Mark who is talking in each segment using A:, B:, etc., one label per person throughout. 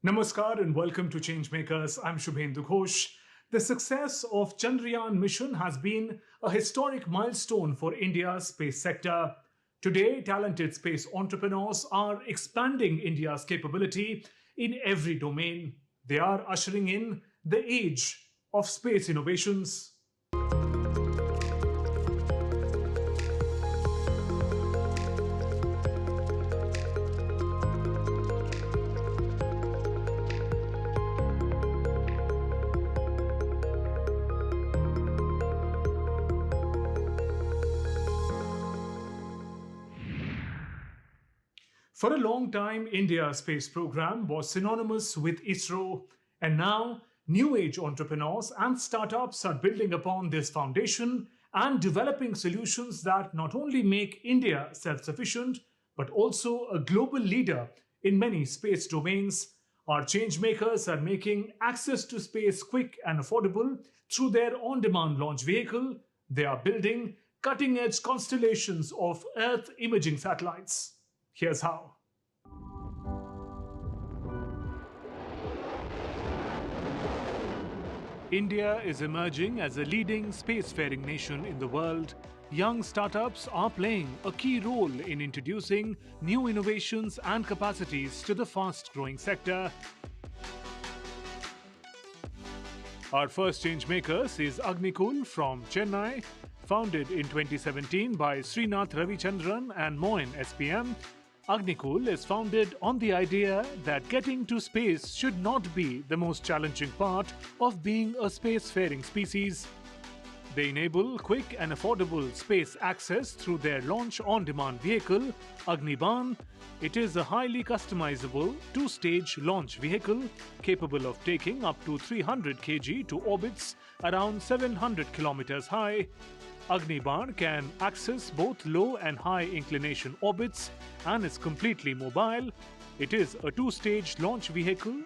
A: Namaskar and welcome to ChangeMakers. I'm Shubhendu Ghosh. The success of Chandrayaan mission has been a historic milestone for India's space sector. Today, talented space entrepreneurs are expanding India's capability in every domain. They are ushering in the age of space innovations. For a long time, India's space program was synonymous with ISRO, and now new age entrepreneurs and startups are building upon this foundation and developing solutions that not only make India self-sufficient, but also a global leader in many space domains. Our change makers are making access to space quick and affordable through their on-demand launch vehicle. They are building cutting-edge constellations of Earth imaging satellites. Here's how. India is emerging as a leading spacefaring nation in the world. Young startups are playing a key role in introducing new innovations and capacities to the fast-growing sector. Our first changemakers is Agnikul from Chennai, founded in 2017 by Srinath Ravichandran and Moin SPM. Agnikul is founded on the idea that getting to space should not be the most challenging part of being a spacefaring species. They enable quick and affordable space access through their launch on-demand vehicle, Agniban. It is a highly customizable two-stage launch vehicle capable of taking up to 300 kg to orbits around 700 kilometers high. Agniban can access both low and high inclination orbits and is completely mobile. It is a two-stage launch vehicle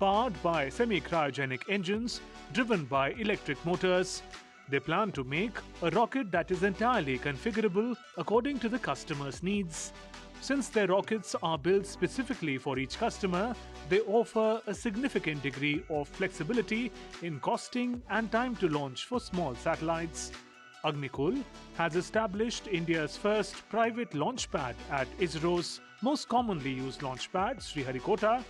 A: powered by semi-cryogenic engines driven by electric motors. They plan to make a rocket that is entirely configurable according to the customer's needs. Since their rockets are built specifically for each customer, they offer a significant degree of flexibility in costing and time to launch for small satellites. Agnikul has established India's first private launch pad at ISRO's most commonly used launch pad, Sriharikota.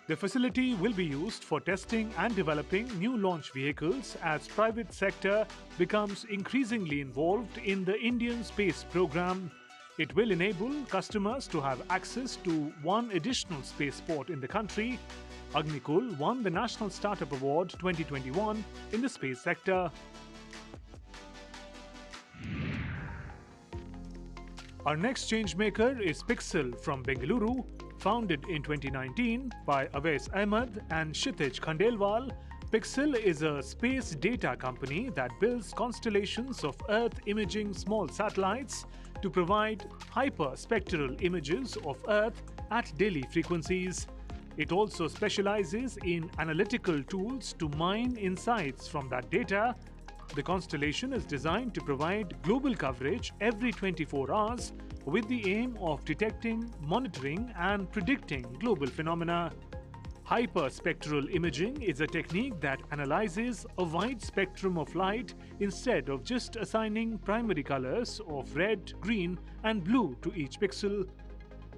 A: The facility will be used for testing and developing new launch vehicles as private sector becomes increasingly involved in the Indian space program. It will enable customers to have access to one additional spaceport in the country. Agnikul won the National Startup Award 2021 in the space sector. Our next changemaker is Pixxel from Bengaluru, founded in 2019 by Awais Ahmed and Kshitij Khandelwal. Pixxel is a space data company that builds constellations of Earth imaging small satellites to provide hyperspectral images of Earth at daily frequencies. It also specializes in analytical tools to mine insights from that data. The constellation is designed to provide global coverage every 24 hours with the aim of detecting, monitoring, and predicting global phenomena. Hyperspectral imaging is a technique that analyzes a wide spectrum of light instead of just assigning primary colors of red, green, and blue to each pixel.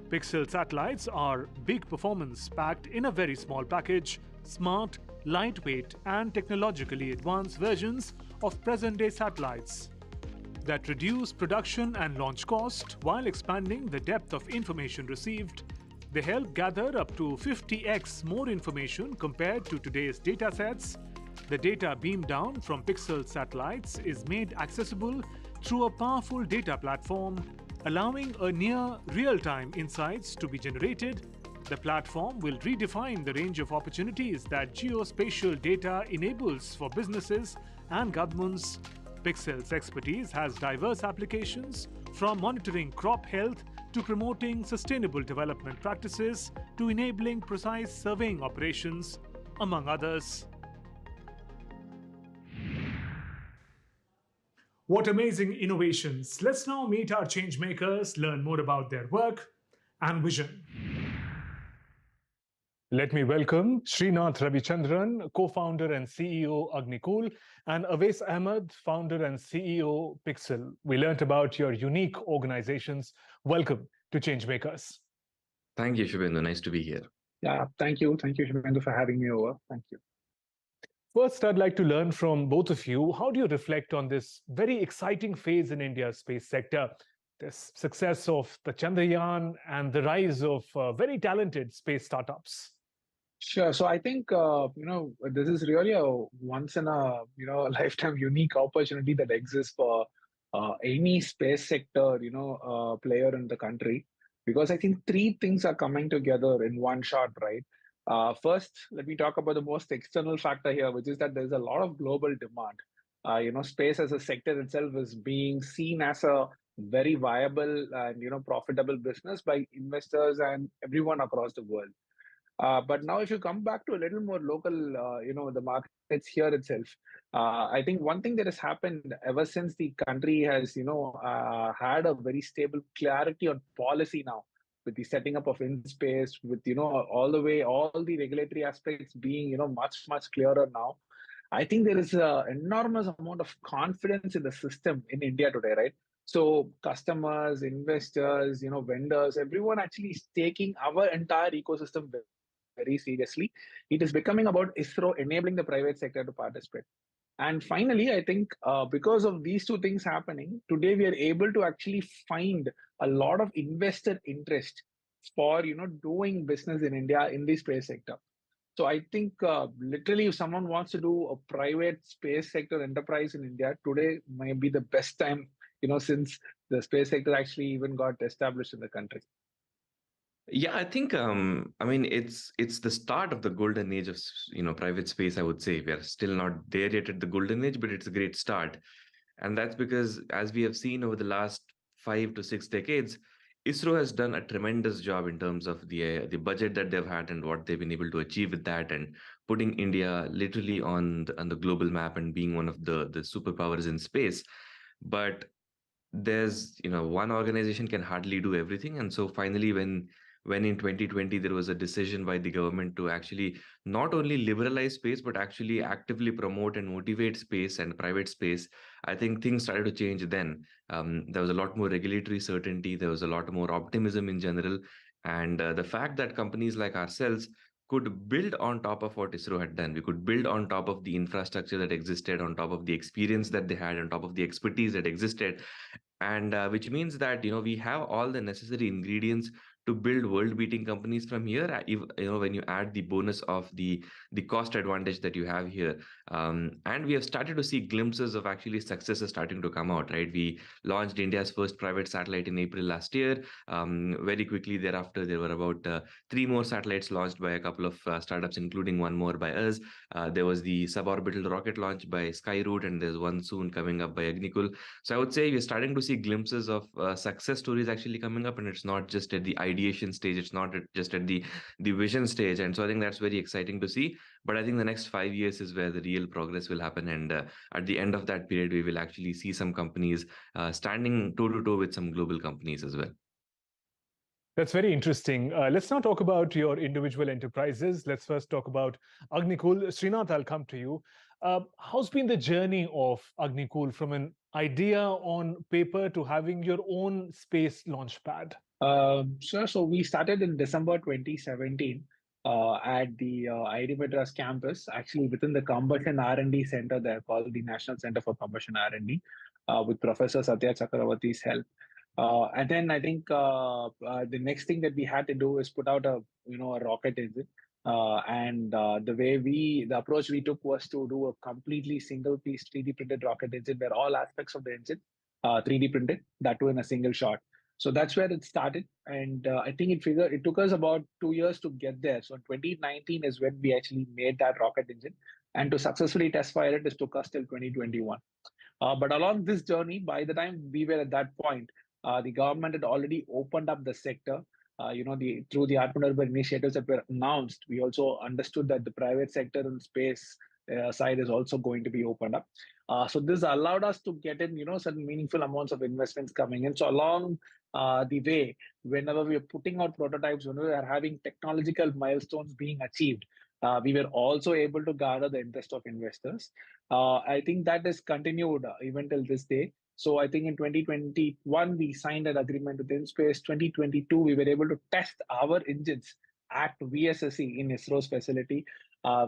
A: Pixxel satellites are big performance packed in a very small package, smart, lightweight, and technologically advanced versions of present-day satellites that reduce production and launch cost while expanding the depth of information received. They help gather up to 50x more information compared to today's datasets. The data beamed down from Pixxel satellites is made accessible through a powerful data platform, allowing a near real-time insights to be generated. The platform will redefine the range of opportunities that geospatial data enables for businesses and governments. Pixxel's expertise has diverse applications, from monitoring crop health to promoting sustainable development practices to enabling precise surveying operations, among others. What amazing innovations! Let's now meet our changemakers, learn more about their work and vision. Let me welcome Srinath Ravichandran, co-founder and CEO Agnikul, and Awais Ahmed, founder and CEO Pixxel. We learnt about your unique organizations. Welcome to ChangeMakers.
B: Thank you, Shubhendu. Nice to be here.
C: Yeah, thank you. Thank you, Shubhendu, for having me over. Thank you.
A: First, I'd like to learn from both of you. How do you reflect on this very exciting phase in India's space sector? The success of the Chandrayaan and the rise of very talented space startups.
C: Sure. So I think this is really a once in a lifetime unique opportunity that exists for any space sector player in the country, because I think three things are coming together in one shot, right? First, let me talk about the most external factor here, which is that there's a lot of global demand. Space as a sector itself is being seen as a very viable and profitable business by investors and everyone across the world. But now, if you come back to a little more local, the markets here itself, I think one thing that has happened ever since the country has, had a very stable clarity on policy now, with the setting up of in-space, with, all the way, all the regulatory aspects being, much, much clearer now. I think there is an enormous amount of confidence in the system in India today, right? So customers, investors, vendors, everyone actually is taking our entire ecosystem very seriously. It is becoming about ISRO enabling the private sector to participate. And finally, I think because of these two things happening, today we are able to actually find a lot of investor interest for doing business in India in the space sector. So I think literally, if someone wants to do a private space sector enterprise in India, today might be the best time, since the space sector actually even got established in the country.
B: Yeah, I think I mean it's the start of the golden age of private space. I would say we are still not there yet at the golden age, but it's a great start, and that's because as we have seen over the last 5 to 6 decades, ISRO has done a tremendous job in terms of the budget that they've had and what they've been able to achieve with that, and putting India literally on the global map and being one of the superpowers in space. But there's one organization can hardly do everything, and so finally when in 2020 there was a decision by the government to actually not only liberalize space but actually actively promote and motivate space and private space, I think things started to change then. There was a lot more regulatory certainty, there was a lot more optimism in general, and the fact that companies like ourselves could build on top of what ISRO had done. We could build on top of the infrastructure that existed, on top of the experience that they had, on top of the expertise that existed, and which means that we have all the necessary ingredients to build world-beating companies from here. When you add the bonus of the cost advantage that you have here, and we have started to see glimpses of actually successes starting to come out. Right, we launched India's first private satellite in April last year. Very quickly thereafter, there were about 3 more satellites launched by a couple of startups, including one more by us. There was the suborbital rocket launch by Skyroot, and there's one soon coming up by Agnikul. So I would say we're starting to see glimpses of success stories actually coming up, and it's not just at the ideation stage, it's not just at the vision stage. And so I think that's very exciting to see. But I think the next 5 years is where the real progress will happen, and at the end of that period, we will actually see some companies standing toe to toe with some global companies as well.
A: That's very interesting. Let's now talk about your individual enterprises. Let's first talk about Agnikul. Srinath, I'll come to you. How's been the journey of Agnikul from an idea on paper to having your own space launch pad?
C: Sure. So we started in December 2017 at the ID Madras campus, actually within the Combustion R&D Center there, called the National Center for Combustion R&D, with Professor Satya Chakravarti's help. And then I think the next thing that we had to do is put out a rocket engine. The approach we took was to do a completely single piece 3D printed rocket engine, where all aspects of the engine 3D printed, that too in a single shot. So that's where it started, and I think it took us about 2 years to get there. So 2019 is when we actually made that rocket engine, and to successfully test fire it took us till 2021. But along this journey, by the time we were at that point, the government had already opened up the sector. Through the Atmanirbhar initiatives that were announced, we also understood that the private sector in space side is also going to be opened up. So this allowed us to get in, certain meaningful amounts of investments coming in. So along the way, whenever we are putting out prototypes, when we are having technological milestones being achieved, we were also able to garner the interest of investors. I think that is continued even till this day. So I think in 2021, we signed an agreement with InSpace. 2022, we were able to test our engines at VSSE in ISRO's facility.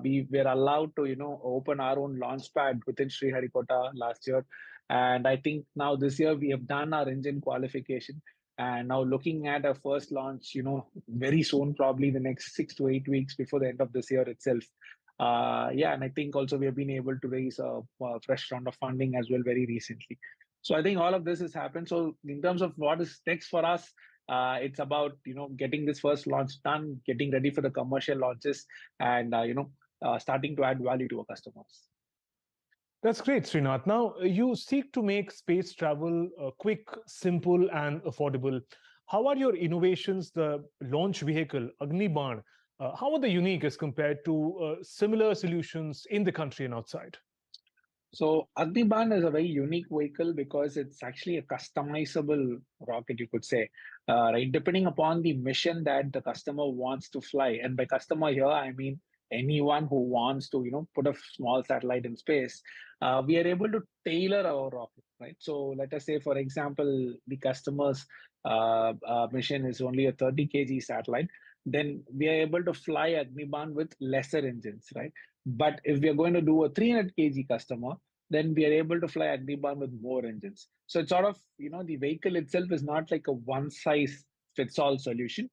C: We were allowed to, open our own launch pad within Sriharikota last year. And I think now this year we have done our engine qualification and now looking at a first launch, very soon, probably the next 6 to 8 weeks before the end of this year itself. Yeah, and I think also we have been able to raise a fresh round of funding as well very recently. So I think all of this has happened. So in terms of what is next for us, it's about getting this first launch done, getting ready for the commercial launches, and starting to add value to our customers.
A: That's great, Srinath. Now, you seek to make space travel quick, simple, and affordable. How are your innovations, the launch vehicle, Agniban, how are they unique as compared to similar solutions in the country and outside?
C: So Agniban is a very unique vehicle because it's actually a customizable rocket, you could say, right? Depending upon the mission that the customer wants to fly, and by customer here I mean anyone who wants to, put a small satellite in space, we are able to tailor our rocket, right? So let us say, for example, the customer's mission is only a 30 kg satellite, then we are able to fly Agniban with lesser engines, right? But if we are going to do a 300 kg customer, then we are able to fly Agniban with more engines. So it's sort of, the vehicle itself is not like a one size fits all solution.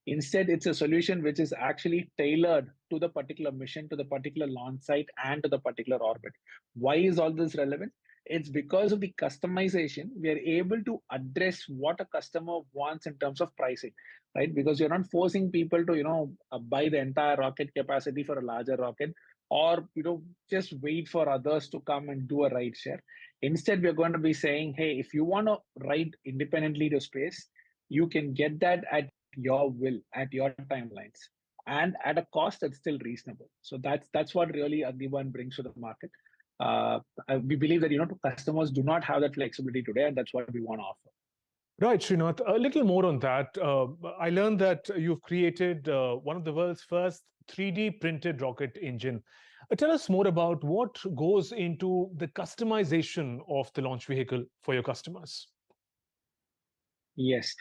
C: Instead, it's a solution which is actually tailored to the particular mission, to the particular launch site, and to the particular orbit. Why is all this relevant? It's because of the customization, we are able to address what a customer wants in terms of pricing, right? Because you're not forcing people to, buy the entire rocket capacity for a larger rocket, or just wait for others to come and do a ride share. Instead, we're going to be saying, hey, if you want to ride independently to space, you can get that at your will, at your timelines, and at a cost that's still reasonable. So that's what really Agniban brings to the market. We believe that customers do not have that flexibility today, and that's what we want to offer.
A: Right, Srinath. A little more on that. I learned that you've created one of the world's first 3D printed rocket engine. Tell us more about what goes into the customization of the launch vehicle for your customers.
C: Yes,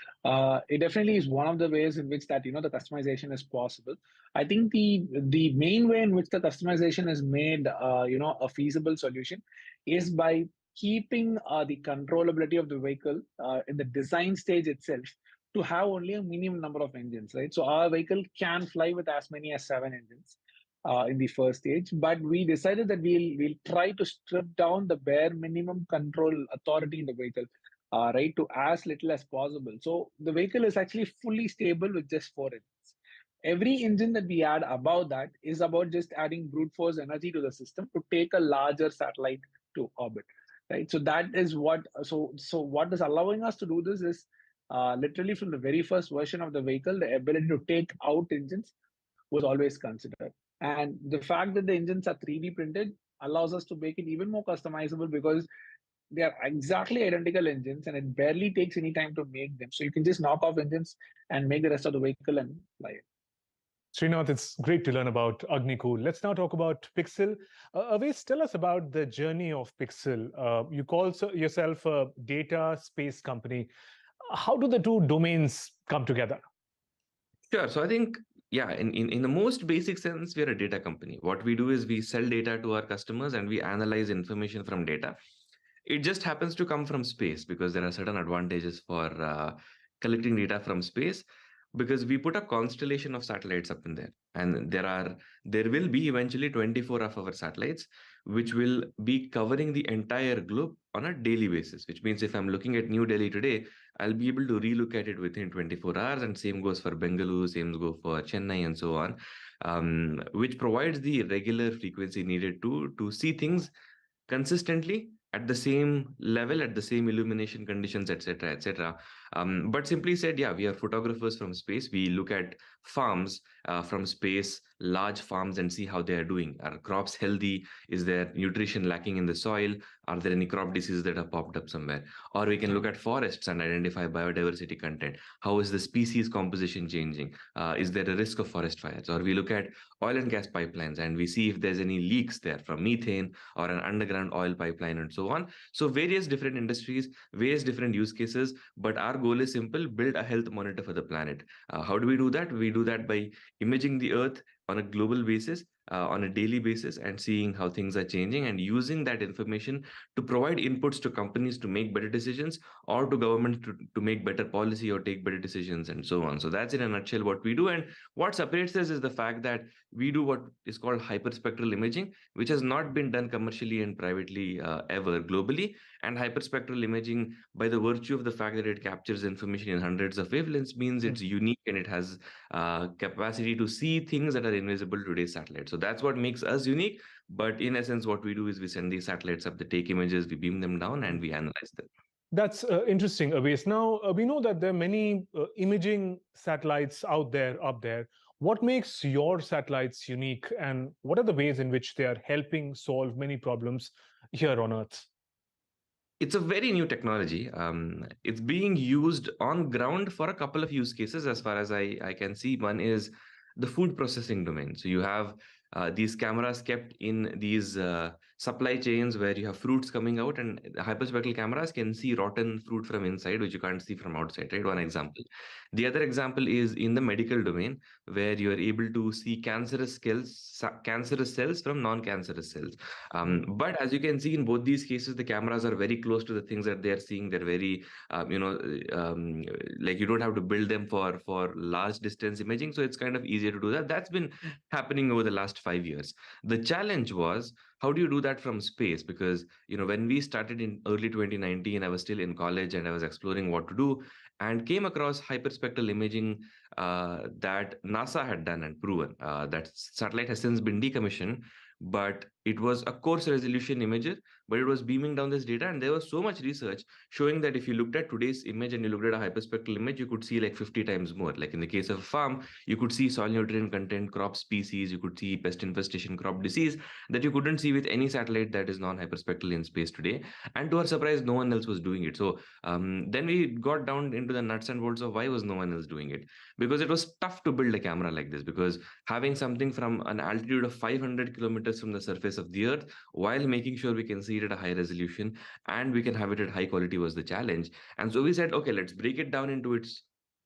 C: it definitely is one of the ways in which that the customization is possible. I think the main way in which the customization is made, a feasible solution, is by keeping the controllability of the vehicle in the design stage itself to have only a minimum number of engines, right? So our vehicle can fly with as many as 7 engines in the first stage, but we decided that we'll try to strip down the bare minimum control authority in the vehicle, right, to as little as possible. So the vehicle is actually fully stable with just 4 engines. Every engine that we add above that is about just adding brute force energy to the system to take a larger satellite to orbit, right? So that is what. So what is allowing us to do this is literally from the very first version of the vehicle, the ability to take out engines was always considered. And the fact that the engines are 3D printed allows us to make it even more customizable because they are exactly identical engines and it barely takes any time to make them. So you can just knock off engines and make the rest of the vehicle and fly it.
A: Srinath, it's great to learn about Agnikul. Let's now talk about Pixxel. Awais, tell us about the journey of Pixxel. You call yourself a data space company. How do the two domains come together?
B: Sure. So I think, yeah, in the most basic sense, we're a data company. What we do is we sell data to our customers and we analyze information from data. It just happens to come from space because there are certain advantages for collecting data from space, because we put a constellation of satellites up in there, and there will be eventually 24 of our satellites which will be covering the entire globe on a daily basis, which means if I'm looking at New Delhi today, I'll be able to relook at it within 24 hours, and same goes for Bengaluru, same goes for Chennai, and so on, which provides the regular frequency needed to see things consistently at the same level, at the same illumination conditions, etc., etc. But simply said, yeah, we are photographers from space. We look at farms from space, large farms and see how they are doing. Are crops healthy? Is there nutrition lacking in the soil? Are there any crop diseases that have popped up somewhere? Or we can look at forests and identify biodiversity content. How is the species composition changing? Is there a risk of forest fires? Or we look at oil and gas pipelines and we see if there's any leaks there from methane or an underground oil pipeline and so on. So various different industries, various different use cases, but our goal is simple: build a health monitor for the planet. How do we do that? We do that by imaging the earth on a global basis, on a daily basis, and seeing how things are changing and using that information to provide inputs to companies to make better decisions, or to government to make better policy or take better decisions and so on. So that's in a nutshell what we do. And what separates us is the fact that we do what is called hyperspectral imaging, which has not been done commercially and privately ever globally. And hyperspectral imaging, by the virtue of the fact that it captures information in hundreds of wavelengths, means it's unique and it has capacity to see things that are invisible to today's satellites. So that's what makes us unique. But in essence, what we do is we send these satellites up, they take images, we beam them down, and we analyze them.
A: That's interesting, Awais. Now, we know that there are many imaging satellites out there, up there. What makes your satellites unique, and what are the ways in which they are helping solve many problems here on Earth?
B: It's a very new technology. It's being used on ground for a couple of use cases, as far as I can see. One is the food processing domain. So you have these cameras kept in these supply chains where you have fruits coming out, and the hyperspectral cameras can see rotten fruit from inside, which you can't see from outside, right? One example. The other example is in the medical domain, where you are able to see cancerous cells from non-cancerous cells. But as you can see in both these cases, the cameras are very close to the things that they are seeing. They're very, like you don't have to build them for large distance imaging. So it's kind of easier to do that. That's been happening over the last 5 years. The challenge was, how do you do that from space? Because, when we started in early 2019, I was still in college and I was exploring what to do, and came across hyperspectral imaging that NASA had done and proven. That satellite has since been decommissioned, but it was a coarse resolution imager, but it was beaming down this data. And there was so much research showing that if you looked at today's image and you looked at a hyperspectral image, you could see like 50 times more. Like in the case of a farm, you could see soil nutrient content, crop species, you could see pest infestation, crop disease, that you couldn't see with any satellite that is non-hyperspectral in space today. And to our surprise, no one else was doing it. So then we got down into the nuts and bolts of why was no one else doing it. Because it was tough to build a camera like this, because having something from an altitude of 500 kilometers from the surface of the earth, while making sure we can see it at a high resolution and we can have it at high quality, was the challenge. And so we said, okay, let's break it down into its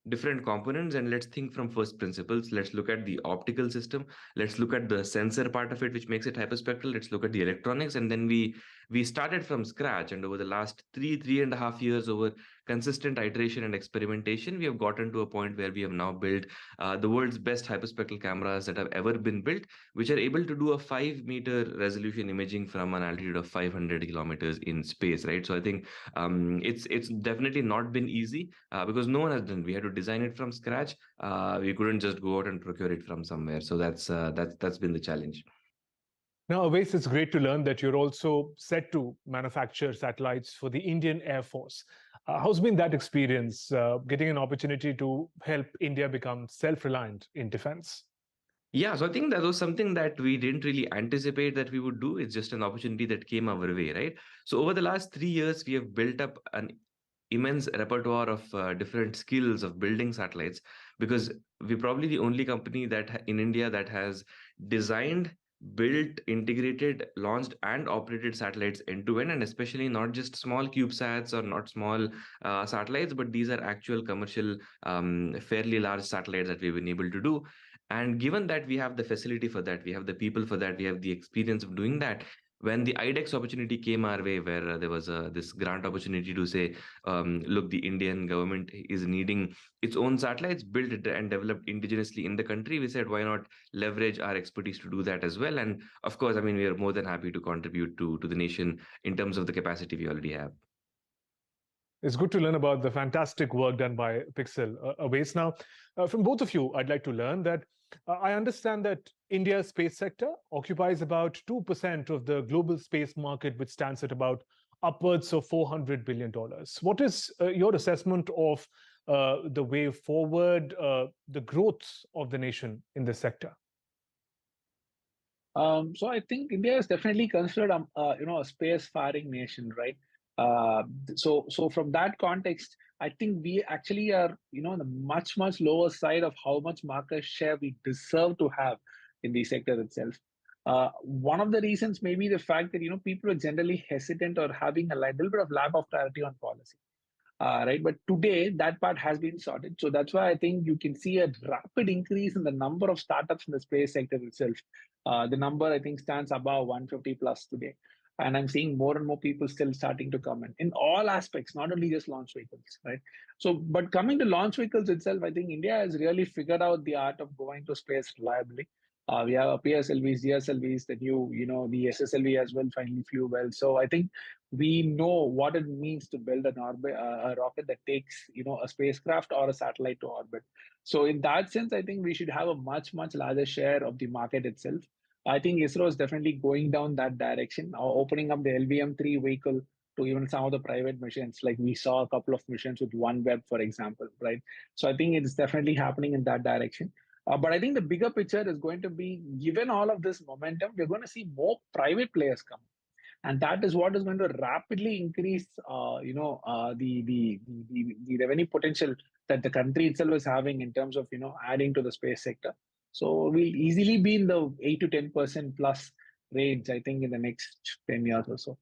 B: different components and let's think from first principles. Let's look at the optical system. Let's look at the sensor part of it, which makes it hyperspectral. Let's look at the electronics. And then we started from scratch. And over the last 3.5 years, over consistent iteration and experimentation, we have gotten to a point where we have now built the world's best hyperspectral cameras that have ever been built, which are able to do a 5-meter resolution imaging from an altitude of 500 kilometers in space, right? So I think it's definitely not been easy because no one has done. We had to design it from scratch. We couldn't just go out and procure it from somewhere. So that's been the challenge.
A: Now, Awais, it's great to learn that you're also set to manufacture satellites for the Indian Air Force. How's been that experience, getting an opportunity to help India become self-reliant in defense?
B: Yeah, so I think that was something that we didn't really anticipate that we would do. It's just an opportunity that came our way, right? So over the last 3 years, we have built up an immense repertoire of different skills of building satellites, because we're probably the only company that in India that has designed, built, integrated, launched, and operated satellites end to end, and especially not just small CubeSats or not small satellites, but these are actual commercial, fairly large satellites that we've been able to do. And given that we have the facility for that, we have the people for that, we have the experience of doing that. When the IDEX opportunity came our way, where there was this grant opportunity to say, look, the Indian government is needing its own satellites built and developed indigenously in the country, we said, why not leverage our expertise to do that as well? And of course, I mean, we are more than happy to contribute to the nation in terms of the capacity we already have.
A: It's good to learn about the fantastic work done by Pixxel. Awais, now, from both of you, I'd like to learn that I understand that India's space sector occupies about 2% of the global space market, which stands at about upwards of $400 billion. What is your assessment of the way forward, the growth of the nation in this sector?
C: So I think India is definitely considered, a space-faring nation, right? So from that context, I think we actually are, on the much, much lower side of how much market share we deserve to have in the sector itself. One of the reasons may be the fact that, people are generally hesitant or having a little bit of lack of clarity on policy. Right. But today that part has been sorted. So that's why I think you can see a rapid increase in the number of startups in the space sector itself. The number I think stands above 150 plus today. And I'm seeing more and more people still starting to come in all aspects, not only just launch vehicles, right? So, but coming to launch vehicles itself, I think India has really figured out the art of going to space reliably. We have PSLVs, DSLVs, the new, the SSLV as well finally flew well. So I think we know what it means to build an orbit, a rocket that takes a spacecraft or a satellite to orbit. So in that sense, I think we should have a much larger share of the market itself. I think ISRO is definitely going down that direction, opening up the LVM-3 vehicle to even some of the private missions. Like we saw a couple of missions with OneWeb, for example, right? So I think it's definitely happening in that direction. But I think the bigger picture is going to be, given all of this momentum, we're going to see more private players come, and that is what is going to rapidly increase the revenue potential that the country itself is having in terms of adding to the space sector. So we'll easily be in the 8 to 10% plus range, I think, in the next 10 years or so.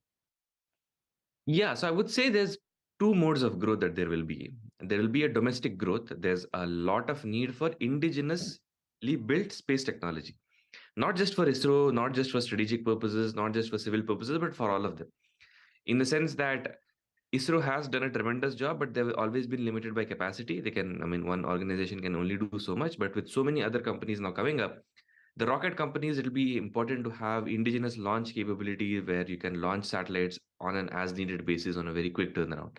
B: Yeah, so I would say there's two modes of growth that there will be. There will be a domestic growth. There's a lot of need for indigenously built space technology, not just for ISRO, not just for strategic purposes, not just for civil purposes, but for all of them. In the sense that ISRO has done a tremendous job, but they've always been limited by capacity. They can, I mean, one organization can only do so much, but with so many other companies now coming up, the rocket companies, it'll be important to have indigenous launch capability where you can launch satellites on an as needed basis on a very quick turnaround,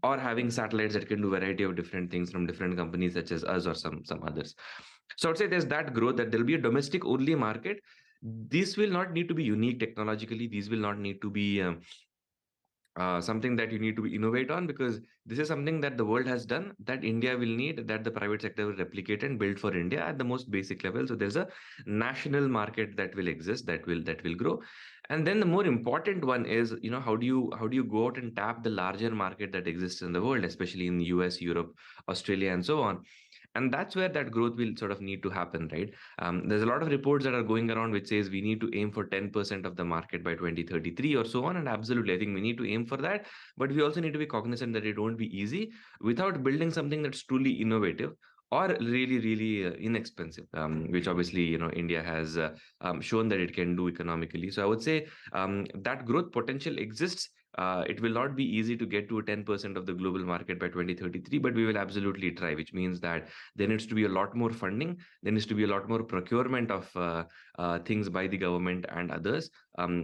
B: or having satellites that can do a variety of different things from different companies such as us or some others. So I'd say there's that growth, that there'll be a domestic only market. These will not need to be unique technologically. These will not need to be something that you need to innovate on, because this is something that the world has done, that India will need, that the private sector will replicate and build for India at the most basic level. So there's a national market that will exist, that will grow. And then the more important one is, how do you go out and tap the larger market that exists in the world, especially in the US, Europe, Australia, and so on. And that's where that growth will sort of need to happen, right? There's a lot of reports that are going around which says we need to aim for 10% of the market by 2033 or so on. And absolutely, I think we need to aim for that. But we also need to be cognizant that it won't be easy without building something that's truly innovative or really, really inexpensive, which obviously, India has shown that it can do economically. So I would say that growth potential exists. It will not be easy to get to 10% of the global market by 2033, but we will absolutely try, which means that there needs to be a lot more funding. There needs to be a lot more procurement of things by the government and others.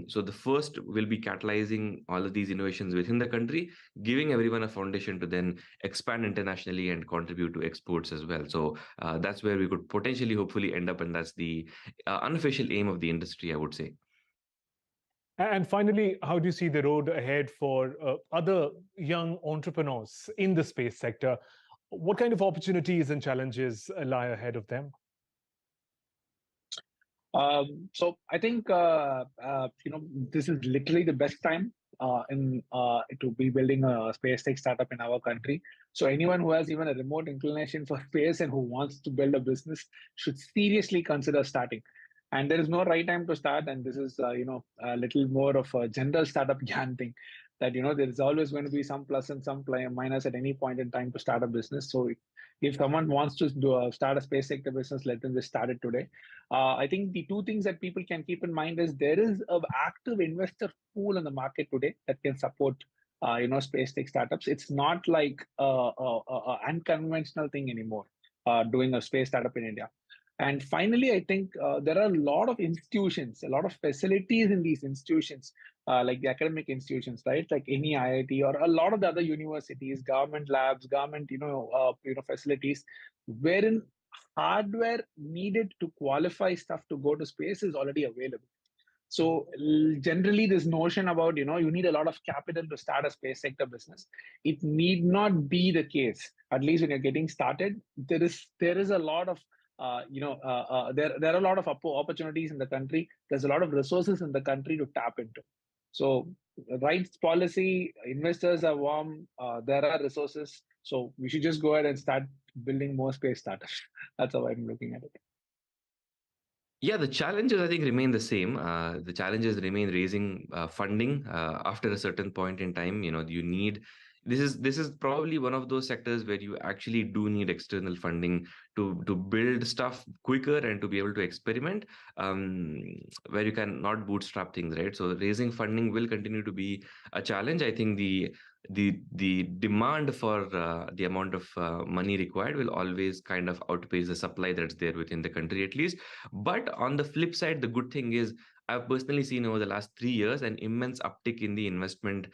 B: So the first will be catalyzing all of these innovations within the country, giving everyone a foundation to then expand internationally and contribute to exports as well. So that's where we could potentially, hopefully end up. And that's the unofficial aim of the industry, I would say.
A: And finally, how do you see the road ahead for other young entrepreneurs in the space sector? What kind of opportunities and challenges lie ahead of them?
C: So I think this is literally the best time in to be building a space tech startup in our country. So anyone who has even a remote inclination for space and who wants to build a business should seriously consider starting. And there is no right time to start. And this is a little more of a general startup Gyan thing, that there is always going to be some plus and some minus at any point in time to start a business. So if someone wants to start a space sector business, let them just start it today. I think the two things that people can keep in mind is there is an active investor pool in the market today that can support space tech startups. It's not like a unconventional thing anymore, doing a space startup in India. And finally, I think there are a lot of institutions, a lot of facilities in these institutions, like the academic institutions, right? Like any IIT or a lot of the other universities, government labs, government, facilities, wherein hardware needed to qualify stuff to go to space is already available. So generally, this notion about you need a lot of capital to start a space sector business, it need not be the case. At least when you're getting started, there is a lot of there are a lot of opportunities in the country. There's a lot of resources in the country to tap into. So rights policy, investors are warm. There are resources. So we should just go ahead and start building more space startups. That's how I'm looking at it.
B: Yeah, the challenges I think remain the same. The challenges remain raising funding after a certain point in time. You need this is probably one of those sectors where you actually do need external funding to build stuff quicker and to be able to experiment, where you can not bootstrap things, right? So raising funding will continue to be a challenge. I think the demand for the amount of money required will always kind of outpace the supply that's there within the country, at least. But on the flip side, the good thing is I've personally seen over the last 3 years an immense uptick in the investment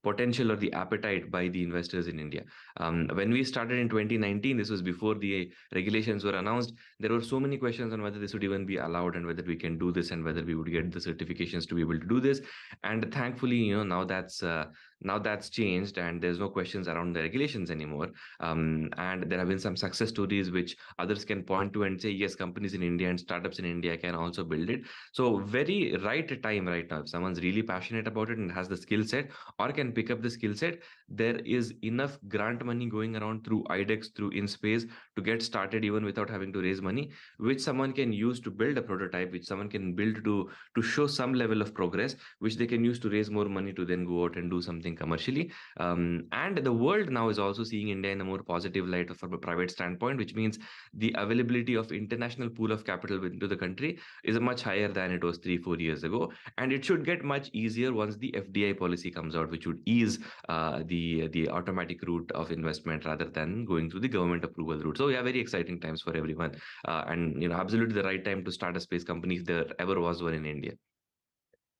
B: potential or the appetite by the investors in India. When we started in 2019, this was before the regulations were announced. There were so many questions on whether this would even be allowed and whether we can do this and whether we would get the certifications to be able to do this. And thankfully, now that's changed and there's no questions around the regulations anymore. And there have been some success stories which others can point to and say, yes, companies in India and startups in India can also build it. So very right time right now. If someone's really passionate about it and has the skill set or can pick up the skill set, there is enough grant money going around through IDEX, through InSpace to get started even without having to raise money, which someone can use to build a prototype, which someone can build to show some level of progress, which they can use to raise more money to then go out and do something commercially. And the world now is also seeing India in a more positive light from a private standpoint, which means the availability of international pool of capital into the country is much higher than it was 3-4 years ago. And it should get much easier once the FDI policy comes out, which would ease the automatic route of investment rather than going through the government approval route. So yeah, very exciting times for everyone. And absolutely the right time to start a space company if there ever was one in India.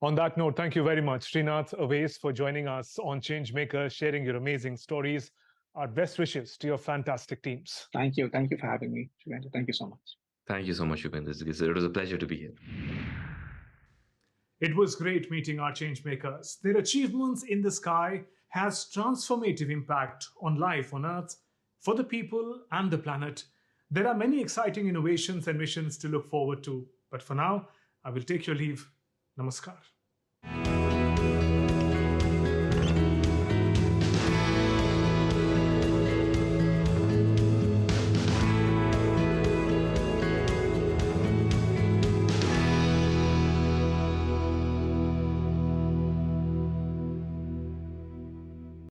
A: On that note, thank you very much, Srinath, Awais, for joining us on ChangeMakers, sharing your amazing stories. Our best wishes to your fantastic teams.
C: Thank you. Thank you for having me. Thank you so much.
B: Thank you so much, Yupendra. It was a pleasure to be here.
A: It was great meeting our changemakers. Their achievements in the sky has transformative impact on life on Earth, for the people and the planet. There are many exciting innovations and missions to look forward to. But for now, I will take your leave. Namaskar.